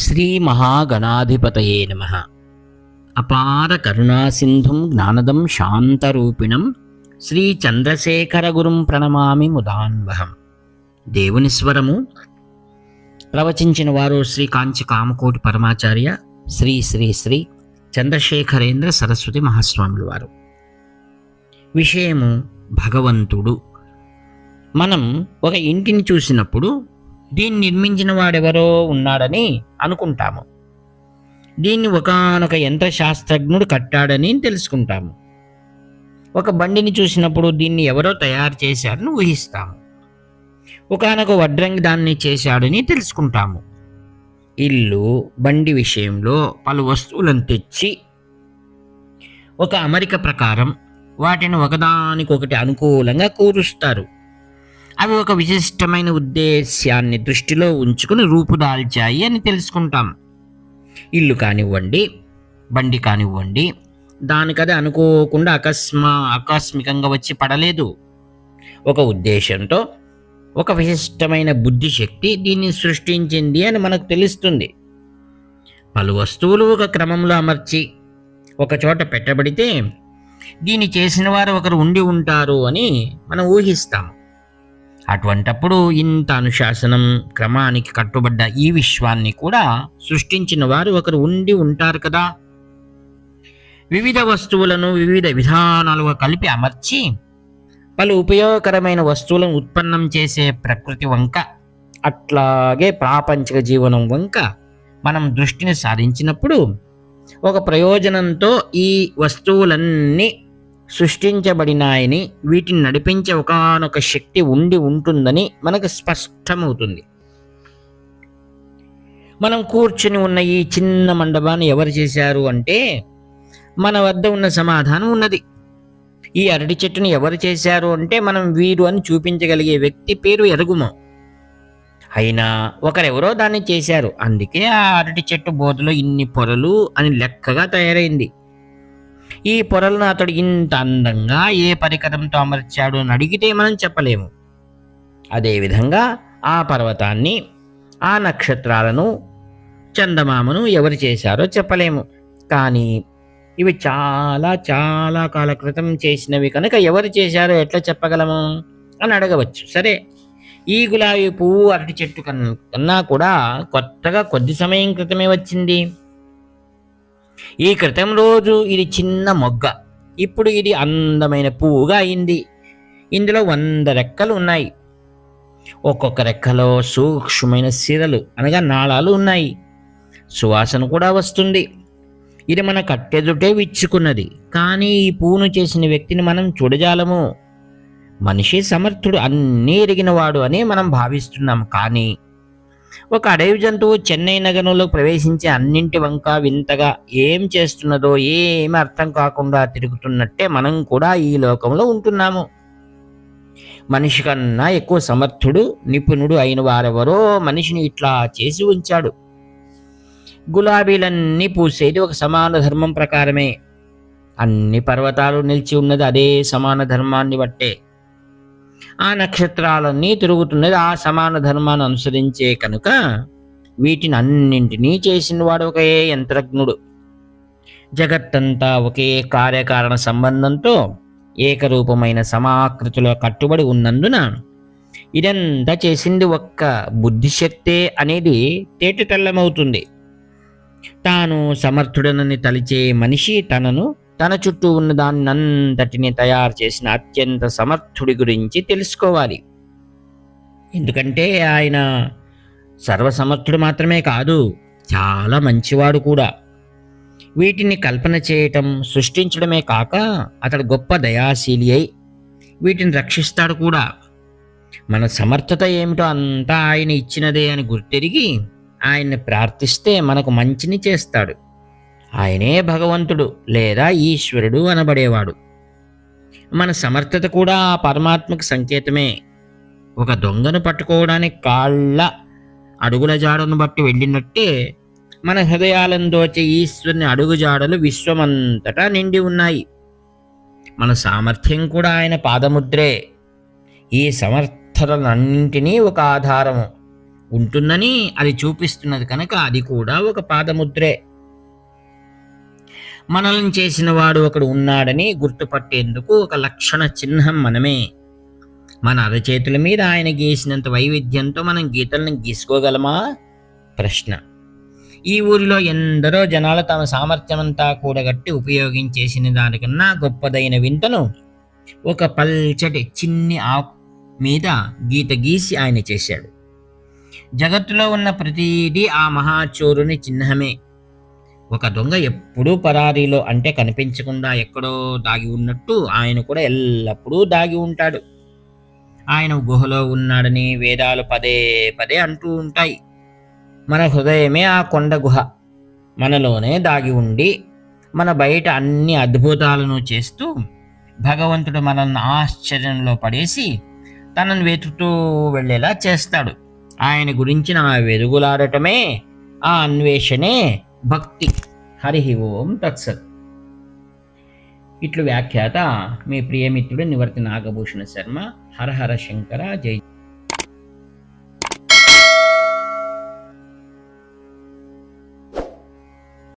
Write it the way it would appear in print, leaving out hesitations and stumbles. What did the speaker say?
శ్రీ మహాగణాధిపతయే నమః. అపార కరుణాసింధుం జ్ఞానదం శాంతరూపిణం శ్రీ చంద్రశేఖర గురుం ప్రణమామి ముదాన్వహం. దేవుని స్వరము ప్రవచించిన వారు శ్రీ కాంచి కామకోటి పరమాచార్య శ్రీ శ్రీ శ్రీ చంద్రశేఖరేంద్ర సరస్వతి మహాస్వాములు వారు. విషయము భగవంతుడు. మనం ఒక ఇంటిని చూసినప్పుడు దీన్ని నిర్మించిన వాడెవరో ఉన్నాడని అనుకుంటాము. దీన్ని ఒకానొక యంత్రశాస్త్రజ్ఞుడు కట్టాడని తెలుసుకుంటాము. ఒక బండిని చూసినప్పుడు దీన్ని ఎవరో తయారు చేశారని ఊహిస్తాము. ఒకానొక వడ్రంగి దాన్ని చేశాడని తెలుసుకుంటాము. ఇల్లు, బండి విషయంలో పలు వస్తువులను తెచ్చి ఒక అమరిక ప్రకారం వాటిని ఒకదానికొకటి అనుకూలంగా కూరుస్తారు. అవి ఒక విశిష్టమైన ఉద్దేశ్యాన్ని దృష్టిలో ఉంచుకుని రూపుదాల్చాయి అని తెలుసుకుంటాం. ఇల్లు కానివ్వండి, బండి కానివ్వండి, దానికది అనుకోకుండా ఆకస్మికంగా వచ్చి పడలేదు. ఒక ఉద్దేశంతో ఒక విశిష్టమైన బుద్ధిశక్తి దీన్ని సృష్టించింది అని మనకు తెలుస్తుంది. పలు వస్తువులు ఒక క్రమంలో అమర్చి ఒక చోట పెట్టబడితే దీన్ని చేసిన వారు ఒకరు ఉండి ఉంటారు అని మనం ఊహిస్తాము. అటువంటప్పుడు ఇంత అనుశాసనం, క్రమానికి కట్టుబడ్డ ఈ విశ్వాన్ని కూడా సృష్టించిన వారు ఒకరు ఉండి ఉంటారు కదా. వివిధ వస్తువులను వివిధ విధానాలుగా కలిపి అమర్చి పలు ఉపయోగకరమైన వస్తువులను ఉత్పన్నం చేసే ప్రకృతి వంక, అట్లాగే ప్రాపంచిక జీవనం వంక మనం దృష్టిని సారించినప్పుడు ఒక ప్రయోజనంతో ఈ వస్తువులన్నీ సృష్టించబడినాయని, వీటిని నడిపించే ఒకానొక శక్తి ఉండి ఉంటుందని మనకు స్పష్టమవుతుంది. మనం కూర్చుని ఉన్న ఈ చిన్న మండపాన్ని ఎవరు చేశారు అంటే మన వద్ద ఉన్న సమాధానం ఉన్నది. ఈ అరటి చెట్టుని ఎవరు చేశారు అంటే మనం వీరు అని చూపించగలిగే వ్యక్తి పేరు ఎరుగుము. అయినా ఒకరెవరో దాన్ని చేశారు, అందుకే ఆ అరటి చెట్టు బోధలో ఇన్ని పొరలు అని లెక్కగా తయారైంది. ఈ పొరలను అతడు ఇంత అందంగా ఏ పరికరంతో అమర్చాడు అని అడిగితే మనం చెప్పలేము. అదేవిధంగా ఆ పర్వతాన్ని, ఆ నక్షత్రాలను, చందమామను ఎవరు చేశారో చెప్పలేము. కానీ ఇవి చాలా చాలా కాల క్రితం చేసినవి కనుక ఎవరు చేశారో ఎట్లా చెప్పగలము అని అడగవచ్చు. సరే, ఈ గులాబీ పువ్వు అరటి చెట్టు కన్నా కూడా కొత్తగా కొద్ది సమయం క్రితమే వచ్చింది. ఈ క్రితం రోజు ఇది చిన్న మొగ్గ, ఇప్పుడు ఇది అందమైన పువ్వుగా అయింది. ఇందులో 100 రెక్కలు ఉన్నాయి. ఒక్కొక్క రెక్కలో సూక్ష్మమైన సిరలు అనగా నాళాలు ఉన్నాయి. సువాసన కూడా వస్తుంది. ఇది మన కట్టెదుటే విచ్చుకున్నది. కానీ ఈ పువ్వును చేసిన వ్యక్తిని మనం చూడజాలము. మనిషి సమర్థుడు, అన్నీ ఎరిగినవాడు అని మనం భావిస్తున్నాం. కానీ ఒక అడవి జంతువు చెన్నై నగరంలో ప్రవేశించి అన్నింటి వంక వింతగా ఏం చేస్తున్నదో ఏమి అర్థం కాకుండా తిరుగుతున్నట్టే మనం కూడా ఈ లోకంలో ఉంటున్నాము. మనిషి కన్నా ఎక్కువ సమర్థుడు, నిపుణుడు అయిన వారెవరో మనిషిని ఇట్లా చేసి ఉంచాడు. గులాబీలన్నీ పూసేది ఒక సమాన ధర్మం ప్రకారమే. అన్ని పర్వతాలు నిలిచి ఉన్నది అదే సమాన ధర్మాన్ని బట్టే. ఆ నక్షత్రాలన్నీ తిరుగుతున్నది ఆ సమాన ధర్మాన్ని అనుసరించే కనుక వీటిని అన్నింటినీ చేసిన వాడు ఒకే యంత్రజ్ఞుడు. జగత్తంతా ఒకే కార్యకారణ సంబంధంతో ఏకరూపమైన సమాకృతిలో కట్టుబడి ఉన్నందున ఇదంతా చేసింది ఒక్క బుద్ధిశక్తే అనేది తేటతెల్లమవుతుంది. తాను సమర్థుడనని తలిచే మనిషి తన చుట్టూ ఉన్న దాన్నంతటిని తయారు చేసిన అత్యంత సమర్థుడి గురించి తెలుసుకోవాలి. ఎందుకంటే ఆయన సర్వసమర్థుడు మాత్రమే కాదు, చాలా మంచివాడు కూడా. వీటిని కల్పన చేయటం, సృష్టించడమే కాక అతడు గొప్ప దయాశీలి అయి వీటిని రక్షిస్తాడు కూడా. మన సమర్థత ఏమిటో అంతా ఆయన ఇచ్చినదే అని గుర్తెరిగి ఆయన్ని ప్రార్థిస్తే మనకు మంచిని చేస్తాడు. ఆయనే భగవంతుడు లేదా ఈశ్వరుడు అనబడేవాడు. మన సమర్థత కూడా ఆ పరమాత్మకు సంకేతమే. ఒక దొంగను పట్టుకోవడానికి కాళ్ళ అడుగుల జాడను బట్టి వెళ్ళినట్టే మన హృదయాలను దోచే ఈశ్వరుని అడుగుజాడలు విశ్వమంతటా నిండి ఉన్నాయి. మన సామర్థ్యం కూడా ఆయన పాదముద్రే. ఈ సమర్థతలన్నింటినీ ఒక ఆధారము, ఉంటుందని అది చూపిస్తున్నది కనుక అది కూడా ఒక పాదముద్రే. మనల్ని చేసిన వాడు ఒకడు ఉన్నాడని గుర్తుపట్టేందుకు ఒక లక్షణ చిహ్నం మనమే. మన అరచేతుల మీద ఆయన గీసినంత వైవిధ్యంతో మనం గీతలను గీసుకోగలమా? ప్రశ్న. ఈ ఊరిలో ఎందరో జనాలు తమ సామర్థ్యమంతా కూడగట్టి ఉపయోగించేసిన దానికన్నా గొప్పదైన వింతను ఒక పల్చటి చిన్ని ఆకు మీద గీత గీసి ఆయన చేశాడు. జగత్తులో ఉన్న ప్రతిదీ ఆ మహాచోరుని చిహ్నమే. ఒక దొంగ ఎప్పుడూ పరారీలో, అంటే కనిపించకుండా ఎక్కడో దాగి ఉన్నట్టు ఆయన కూడా ఎల్లప్పుడూ దాగి ఉంటాడు. ఆయన గుహలో ఉన్నాడని వేదాలు పదే పదే అంటూ ఉంటాయి. మన హృదయమే ఆ కొండ గుహ. మనలోనే దాగి ఉండి మన బయట అన్ని అద్భుతాలను చేస్తూ భగవంతుడు మనల్ని ఆశ్చర్యంలో పడేసి తనను వెతుకుతూ వెళ్ళేలా చేస్తాడు. ఆయన గురించిన ఆ వెలుగులాడటమే, ఆ అన్వేషణే భక్తి. హరి ఓం తత్సత్. ఇట్లు వ్యాఖ్యాత మీ ప్రియమిత్రుడు నివర్తి నాగభూషణ శర్మ. హర హర శంకర. జై.